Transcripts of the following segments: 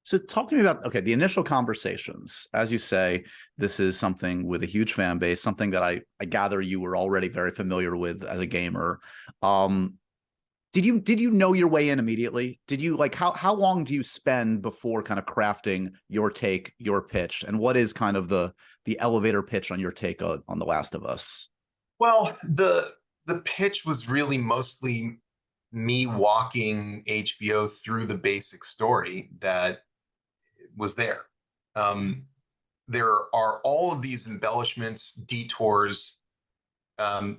So talk to me about, okay, the initial conversations. As you say, this is something with a huge fan base, something that I gather you were already very familiar with as a gamer. Um, did you know your way in immediately? Did you like how long do you spend before kind of crafting your take, your pitch, and what is kind of the elevator pitch on your take on The Last of Us? Well, the pitch was really mostly me walking HBO through the basic story that was there. Um, there are all of these embellishments, detours,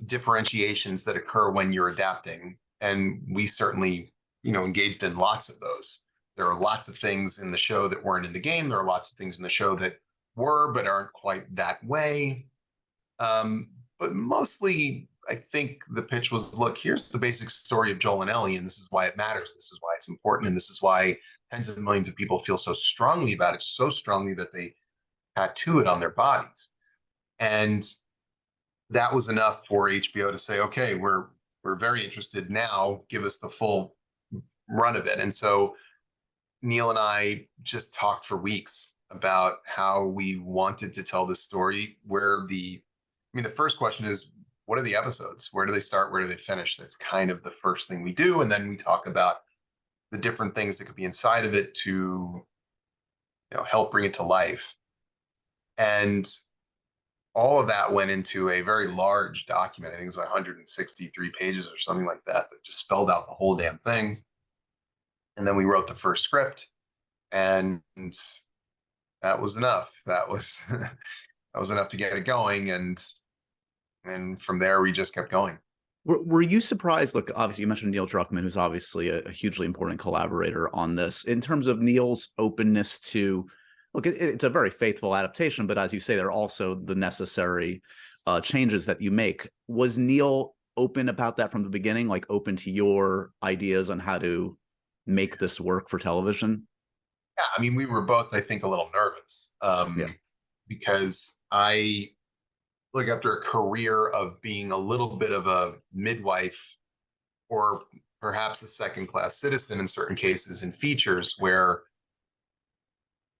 differentiations that occur when you're adapting, and we certainly, engaged in lots of those. There are lots of things in the show that weren't in the game. There are lots of things in the show that were but aren't quite that way. But mostly, I think the pitch was, look, here's the basic story of Joel and Ellie, and this is why it matters. This is why it's important, and this is why tens of millions of people feel so strongly about it, so strongly that they tattoo it on their bodies. And that was enough for HBO to say, okay, we're very interested now. Give us the full run of it. And so Neil and I just talked for weeks about how we wanted to tell this story. The first question is, what are the episodes? Where do they start? Where do they finish? That's kind of the first thing we do. And then we talk about the different things that could be inside of it to, help bring it to life. And all of that went into a very large document. I think it was 163 pages or something like that just spelled out the whole damn thing. And then we wrote the first script, and that was enough. That was that was enough to get it going, and from there we just kept going. Were you surprised? Look, obviously you mentioned Neil Druckmann, who's obviously a hugely important collaborator on this. In terms of Neil's openness to, look, it's a very faithful adaptation, but as you say, there are also the necessary changes that you make. Was Neil open about that from the beginning, like open to your ideas on how to make this work for television? Yeah, we were both, I think, a little nervous, Yeah. because I look, after a career of being a little bit of a midwife, or perhaps a second class citizen in certain cases in features, where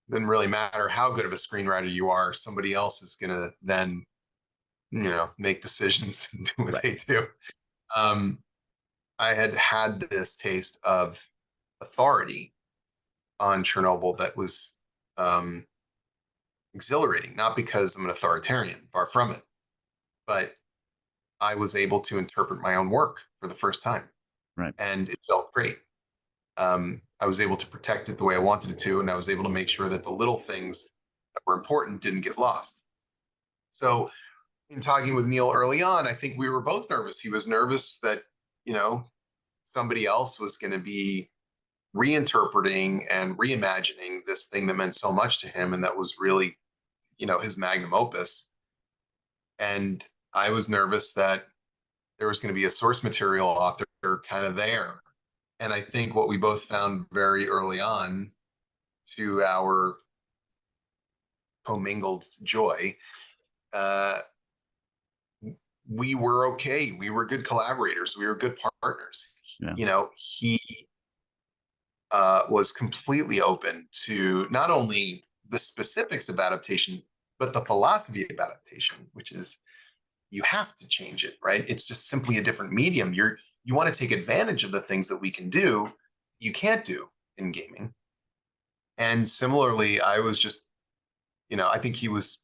it doesn't really matter how good of a screenwriter you are, somebody else is going to then, make decisions and do what Right. they do. Um, I had this taste of authority on Chernobyl that was um, exhilarating, not because I'm an authoritarian, far from it, but I was able to interpret my own work for the first time, Right. and it felt great. I was able to protect it the way I wanted it to, and I was able to make sure that the little things that were important didn't get lost. So, in talking with Neil early on, I think we were both nervous. He was nervous that, somebody else was going to be reinterpreting and reimagining this thing that meant so much to him, and that was really, his magnum opus. And I was nervous that there was going to be a source material author kind of there. And I think what we both found very early on, to our commingled joy, uh, we were okay. We were good collaborators. We were good partners. Yeah. He was completely open to not only the specifics of adaptation, but the philosophy of adaptation, which is, you have to change it, right? It's just simply a different medium. You want to take advantage of the things that we can do, you can't do in gaming. And similarly, I was just, I think he was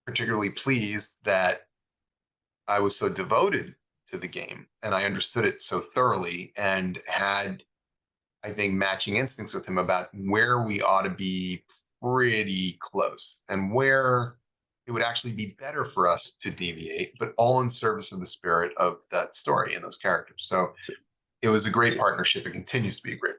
particularly pleased that I was so devoted to the game and I understood it so thoroughly, and had, I think, matching instincts with him about where we ought to be pretty close and where it would actually be better for us to deviate, but all in service of the spirit of that story and those characters. So So, it was a great partnership. It continues to be a great